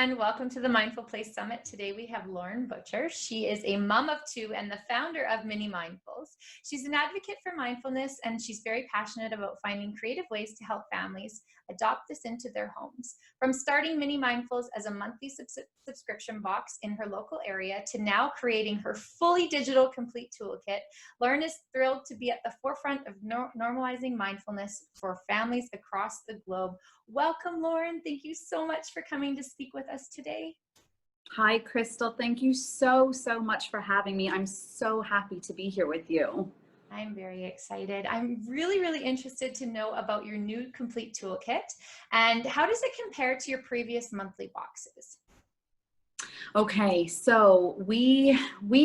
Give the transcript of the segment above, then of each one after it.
everyone. Welcome to the Mindful Place Summit. Today we have Lauren Butcher. She is a mom of two and the founder of Mini Mindfuls. She's an advocate for mindfulness and she's very passionate about finding creative ways to help families adopt this into their homes. From starting Mini Mindfuls as a monthly subscription box in her local area to now creating her fully digital complete toolkit, Lauren is thrilled to be at the forefront of normalizing mindfulness for families across the globe. Welcome, Lauren. Thank you so much for coming to speak with us today. Hi, Crystal. Thank you so much for having me. I'm so happy to be here with you. I'm very excited. I'm really interested to know about your new complete toolkit and how does it compare to your previous monthly boxes? Okay, so we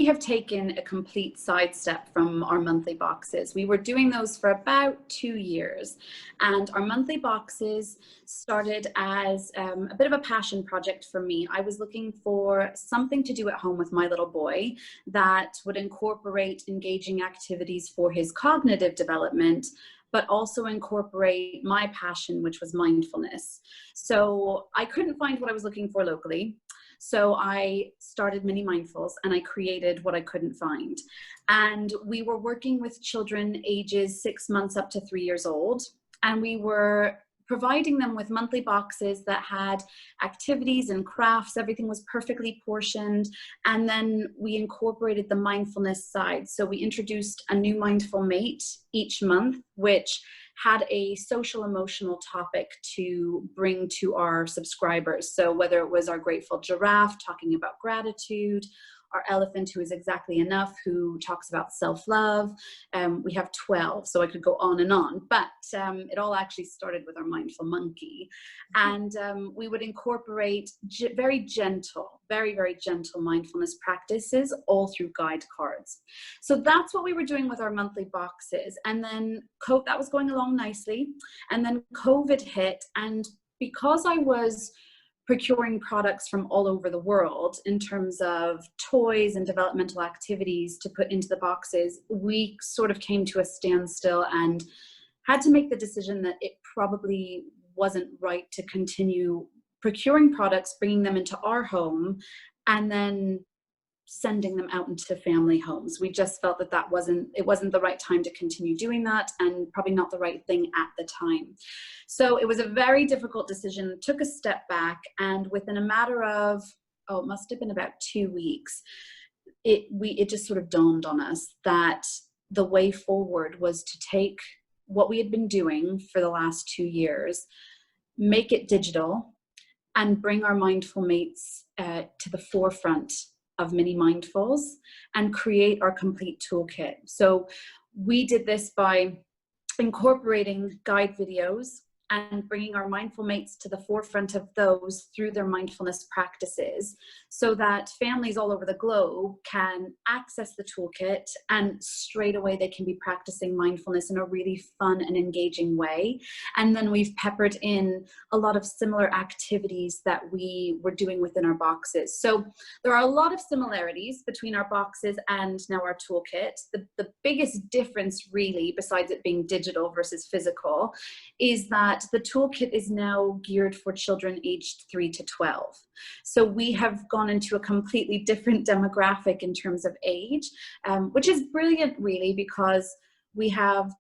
have taken a complete sidestep from our monthly boxes. We were doing those for about 2 years, and our monthly boxes started as a bit of a passion project for me. I was looking for something to do at home with my little boy that would incorporate engaging activities for his cognitive development, but also incorporate my passion, which was mindfulness. So I couldn't find what I was looking for locally. So I started Mini Mindfuls and I created what I couldn't find. And we were working with children ages 6 months up to 3 years old. And we were providing them with monthly boxes that had activities and crafts. Everything was perfectly portioned. And then we incorporated the mindfulness side. So we introduced a new mindful mate each month, which had a social emotional topic to bring to our subscribers. So whether it was our grateful giraffe talking about gratitude, our elephant who is exactly enough, who talks about self-love. We have 12, so I could go on and on, but it all actually started with our mindful monkey. And we would incorporate very gentle, very gentle mindfulness practices all through guide cards. So that's what we were doing with our monthly boxes. And then that was going along nicely. And then COVID hit, and because I was procuring products from all over the world in terms of toys and developmental activities to put into the boxes, we sort of came to a standstill and had to make the decision that it probably wasn't right to continue procuring products, bringing them into our home, and then sending them out into family homes. We just felt that it wasn't the right time to continue doing that, and probably not the right thing at the time. So it was a very difficult decision. Took a step back, and within a matter of, it must have been about 2 weeks, it just sort of dawned on us that the way forward was to take what we had been doing for the last 2 years, make it digital, and bring our mindful mates to the forefront of Mini Mindfuls and create our complete toolkit. So we did this by incorporating guide videos and bringing our mindful mates to the forefront of those through their mindfulness practices, so that families all over the globe can access the toolkit and straight away they can be practicing mindfulness in a really fun and engaging way. And then we've peppered in a lot of similar activities that we were doing within our boxes. So there are a lot of similarities between our boxes and now our toolkit. The biggest difference really, besides it being digital versus physical, is that the toolkit is now geared for children aged 3 to 12. So we have gone into a completely different demographic in terms of age, which is brilliant really, because we have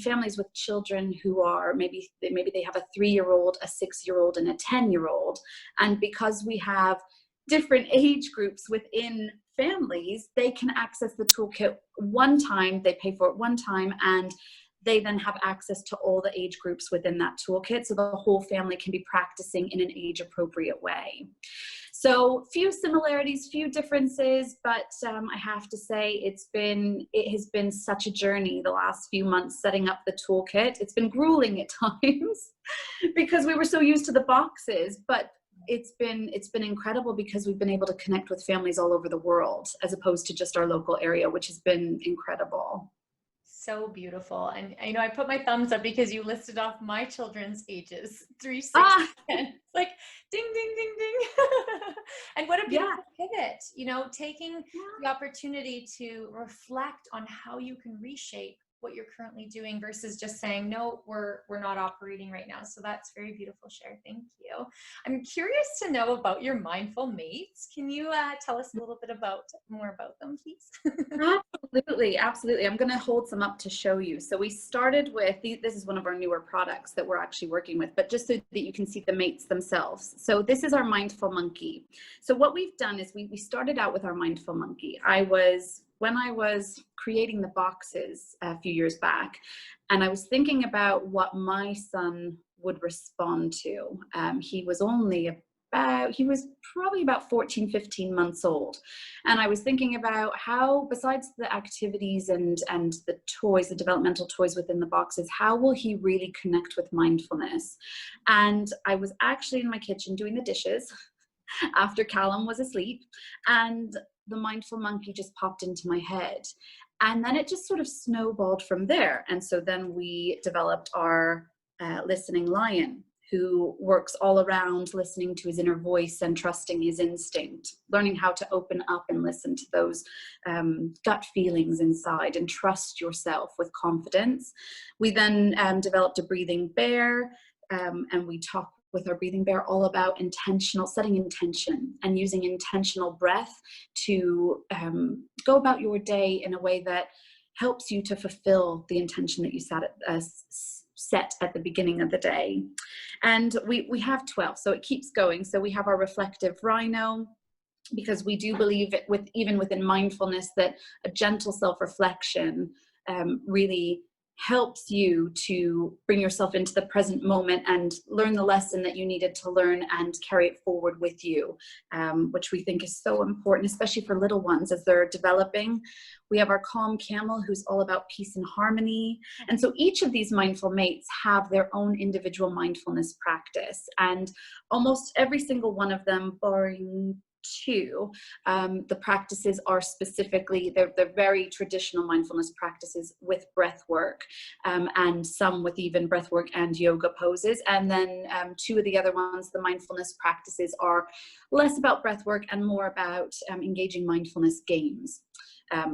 families with children who are maybe they have a 3-year-old, a 6-year-old, and a 10-year-old. And because we have different age groups within families, they can access the toolkit one time, they pay for it one time, and they then have access to all the age groups within that toolkit, so the whole family can be practicing in an age-appropriate way. So few similarities, few differences, but I have to say it has been such a journey the last few months setting up the toolkit. It's been grueling at times because we were so used to the boxes, but it's been incredible because we've been able to connect with families all over the world as opposed to just our local area, which has been incredible. So beautiful. And I put my thumbs up because you listed off my children's ages, 3, 6, Ah, 10. It's like ding, ding, ding, ding. And what a yeah, beautiful pivot, taking the opportunity to reflect on how you can reshape what you're currently doing versus just saying, no, we're not operating right now. So that's very beautiful, Cher. Thank you. I'm curious to know about your mindful mates. Can you tell us a little bit more about them, please? Absolutely. I'm going to hold some up to show you. So we started with, this is one of our newer products that we're actually working with, but just so that you can see the mates themselves. So this is our mindful monkey. So what we've done is we started out with our mindful monkey. When I was creating the boxes a few years back, and I was thinking about what my son would respond to. He was probably about 14, 15 months old. And I was thinking about how, besides the activities and the toys, the developmental toys within the boxes, how will he really connect with mindfulness? And I was actually in my kitchen doing the dishes after Callum was asleep, and the mindful monkey just popped into my head. And then it just sort of snowballed from there. And so then we developed our listening lion, who works all around listening to his inner voice and trusting his instinct, learning how to open up and listen to those gut feelings inside and trust yourself with confidence. We then developed a breathing bear, and we talk with our breathing bear all about setting intention and using intentional breath to go about your day in a way that helps you to fulfill the intention that you set at the beginning of the day. And we have 12, so it keeps going. So we have our reflective rhino, because we do believe even within mindfulness that a gentle self-reflection really helps you to bring yourself into the present moment and learn the lesson that you needed to learn and carry it forward with you, which we think is so important, especially for little ones as they're developing. We have our calm camel, who's all about peace and harmony. And so each of these mindful mates have their own individual mindfulness practice, and almost every single one of them, barring two, the practices are specifically, they're very traditional mindfulness practices with breath work, and some with even breath work and yoga poses. And then two of the other ones, the mindfulness practices, are less about breath work and more about engaging mindfulness games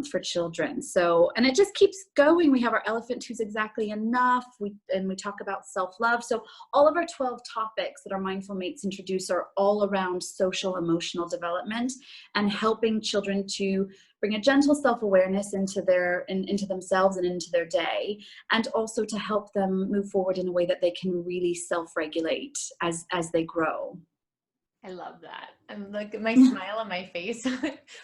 for children. So, and it just keeps going. We have our elephant, who's exactly enough. We talk about self-love. So all of our 12 topics that our mindful mates introduce are all around social emotional development and helping children to bring a gentle self-awareness into themselves and into their day, and also to help them move forward in a way that they can really self-regulate as they grow. I love that. I'm like, my smile on my face.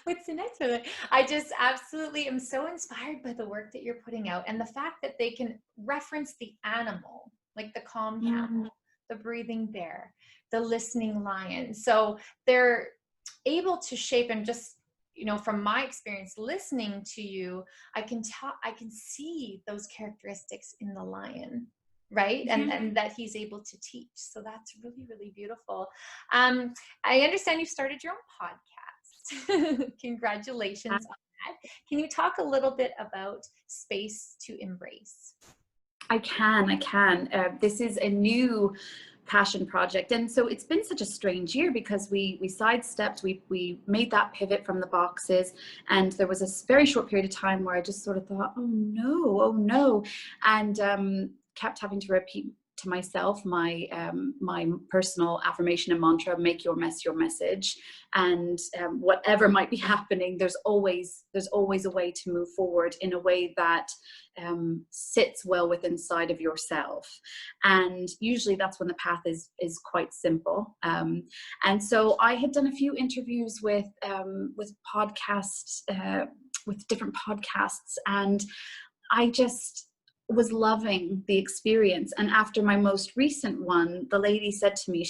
What's the next one? I just absolutely am so inspired by the work that you're putting out, and the fact that they can reference the animal, like the calm camel, the breathing bear, the listening lion. So they're able to shape, and just, from my experience listening to you, I can see those characteristics in the lion. Right. And that he's able to teach. So that's really, really beautiful. I understand you've started your own podcast. Congratulations on that. Can you talk a little bit about Space to Embrace? I can. This is a new passion project, and so it's been such a strange year because we sidestepped, we made that pivot from the boxes, and there was a very short period of time where I just sort of thought, oh no, and kept having to repeat to myself my personal affirmation and mantra: make your mess your message. And whatever might be happening, there's always a way to move forward in a way that sits well within inside of yourself. And usually that's when the path is quite simple. And so I had done a few interviews with podcasts, with different podcasts, and I just was loving the experience. And after my most recent one, the lady said to me,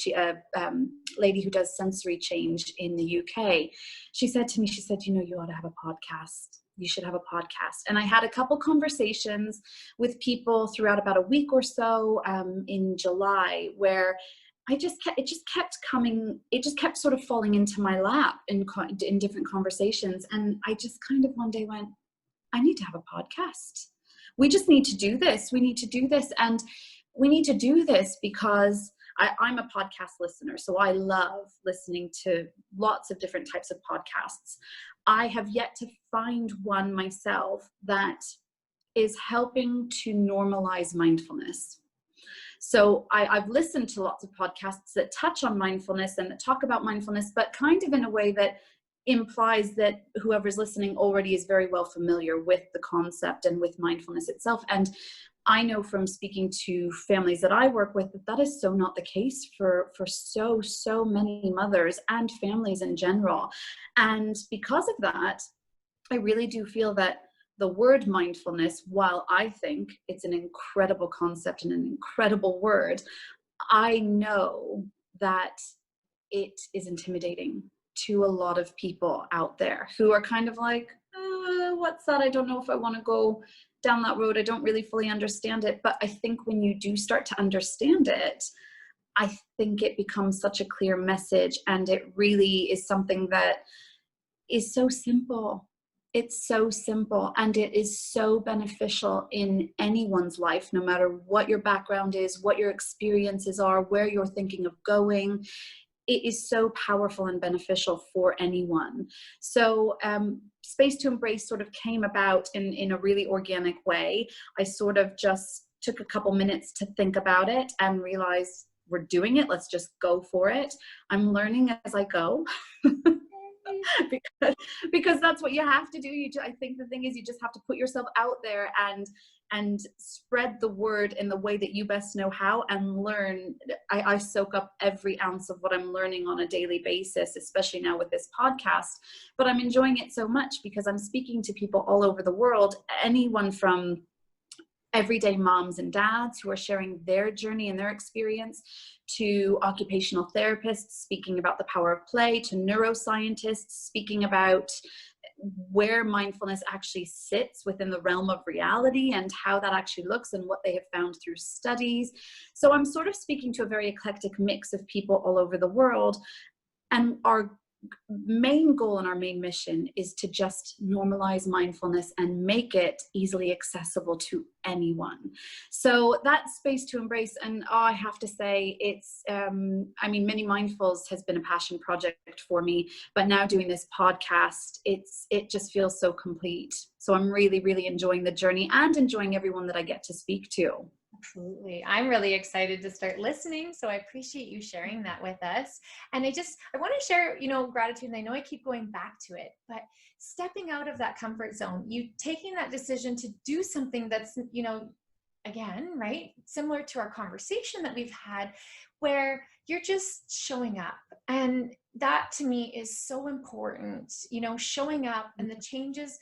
lady who does sensory change in the UK, she said to me, you ought to have a podcast. You should have a podcast. And I had a couple conversations with people throughout about a week or so in July, where it just kept sort of falling into my lap in different conversations. And I just kind of one day went, I need to have a podcast. We just need to do this. We need to do this. And we need to do this because I'm a podcast listener. So I love listening to lots of different types of podcasts. I have yet to find one myself that is helping to normalize mindfulness. So I've listened to lots of podcasts that touch on mindfulness and that talk about mindfulness, but kind of in a way that implies that whoever's listening already is very well familiar with the concept and with mindfulness itself. And I know from speaking to families that I work with that that is so not the case for so many mothers and families in general. And because of that, I really do feel that the word mindfulness, while I think it's an incredible concept and an incredible word, I know that it is intimidating to a lot of people out there who are kind of like, what's that? I don't know if I want to go down that road. I don't really fully understand it. But I think when you do start to understand it, I think it becomes such a clear message, and it really is something that is so simple. It's so simple, and it is so beneficial in anyone's life, no matter what your background is, what your experiences are, where you're thinking of going. It is so powerful and beneficial for anyone. So Space to Embrace sort of came about in a really organic way. I sort of just took a couple minutes to think about it and realized we're doing it. Let's just go for it. I'm learning as I go. because that's what you have to do. I think the thing is, you just have to put yourself out there and spread the word in the way that you best know how, and learn. I soak up every ounce of what I'm learning on a daily basis, especially now with this podcast. But I'm enjoying it so much because I'm speaking to people all over the world, anyone from everyday moms and dads who are sharing their journey and their experience, to occupational therapists speaking about the power of play, to neuroscientists speaking about where mindfulness actually sits within the realm of reality and how that actually looks and what they have found through studies. So I'm sort of speaking to a very eclectic mix of people all over the world. And our main goal and our main mission is to just normalize mindfulness and make it easily accessible to anyone. So that's Space to Embrace. And I have to say, it's Mini Mindfuls has been a passion project for me, but now doing this podcast, it just feels so complete. So I'm really, really enjoying the journey and enjoying everyone that I get to speak to. Absolutely. I'm really excited to start listening. So I appreciate you sharing that with us. And I want to share, gratitude. And I know I keep going back to it, but stepping out of that comfort zone, you taking that decision to do something that's, again, right, similar to our conversation that we've had, where you're just showing up. And that to me is so important, showing up and the changes,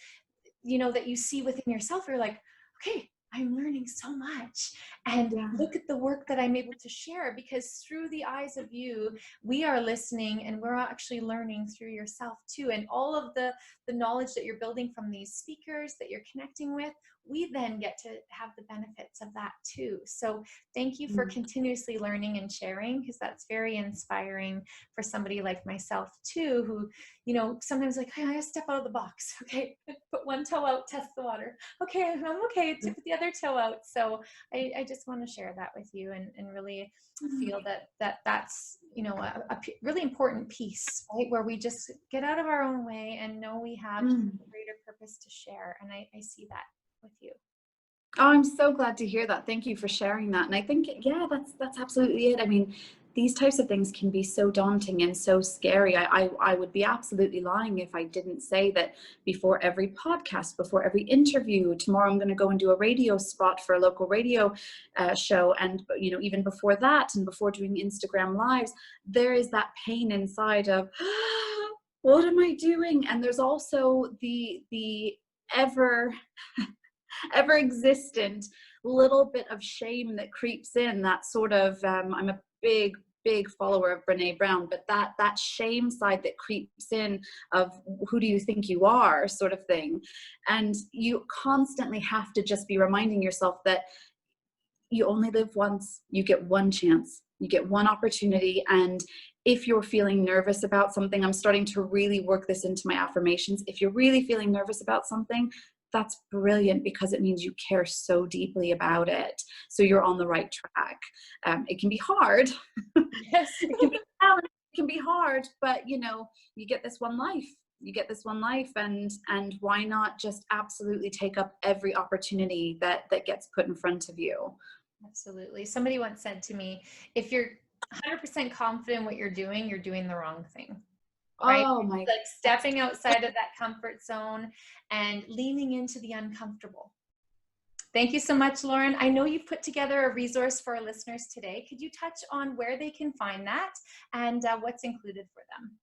that you see within yourself. You're like, okay, I'm learning so much, and look at the work that I'm able to share, because through the eyes of you, we are listening and we're actually learning through yourself too. And all of the knowledge that you're building from these speakers that you're connecting with, we then get to have the benefits of that too. So thank you for continuously learning and sharing, because that's very inspiring for somebody like myself too, who, sometimes like, hey, I step out of the box. Okay, put one toe out, test the water. Okay, I'm okay to put the other toe out. So I just want to share that with you, and really feel that's, a really important piece, right? Where we just get out of our own way and know we have a greater purpose to share. And I see that with you. Oh, I'm so glad to hear that. Thank you for sharing that. And I think, that's absolutely it. I mean, these types of things can be so daunting and so scary. I would be absolutely lying if I didn't say that before every podcast, before every interview, tomorrow I'm going to go and do a radio spot for a local radio show. And, even before that, and before doing Instagram lives, there is that pain inside of, what am I doing? And there's also the ever existent little bit of shame that creeps in, that sort of I'm a big follower of Brene Brown, but that shame side that creeps in of, who do you think you are, sort of thing. And you constantly have to just be reminding yourself that you only live once, you get one chance, you get one opportunity. And if you're feeling nervous about something, I'm starting to really work this into my affirmations. If you're really feeling nervous about something, that's brilliant, because it means you care so deeply about it. So you're on the right track. It can be hard. Yes. It can be challenging. It can be hard, but you get this one life. this one life, and why not just absolutely take up every opportunity that gets put in front of you. Absolutely. Somebody once said to me, if you're 100% confident in what you're doing the wrong thing. Right? Oh my, like stepping outside of that comfort zone and leaning into the uncomfortable. Thank you so much, Lauren. I know you've put together a resource for our listeners today. Could you touch on where they can find that and what's included for them?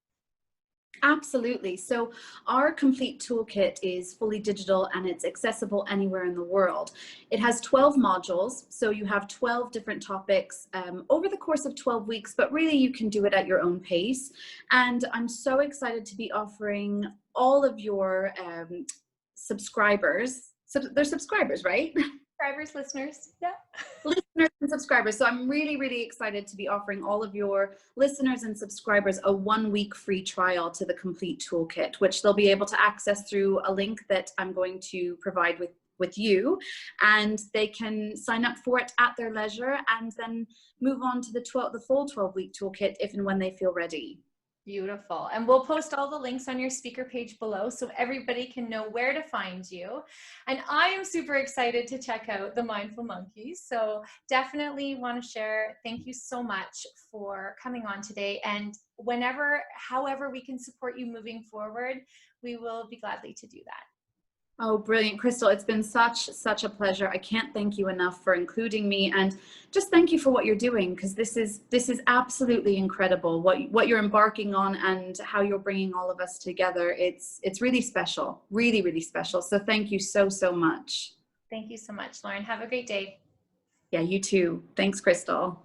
Absolutely. So our complete toolkit is fully digital and it's accessible anywhere in the world. It has 12 modules, so you have 12 different topics over the course of 12 weeks, but really you can do it at your own pace. And I'm so excited to be offering all of your subscribers, they're subscribers, right? Subscribers, listeners, yeah. Listeners and subscribers. So I'm really, really excited to be offering all of your listeners and subscribers a 1-week free trial to the complete toolkit, which they'll be able to access through a link that I'm going to provide with you, and they can sign up for it at their leisure and then move on to the full 12-week toolkit if and when they feel ready. Beautiful. And we'll post all the links on your speaker page below so everybody can know where to find you. And I am super excited to check out the Mindful Monkeys. So definitely want to share. Thank you so much for coming on today. And however we can support you moving forward, we will be gladly to do that. Oh, brilliant, Crystal. It's been such a pleasure. I can't thank you enough for including me, and just thank you for what you're doing, because this is absolutely incredible what you're embarking on and how you're bringing all of us together. It's really special, really, really special. So thank you so much. Thank you so much, Lauren. Have a great day. Yeah, you too. Thanks, Crystal.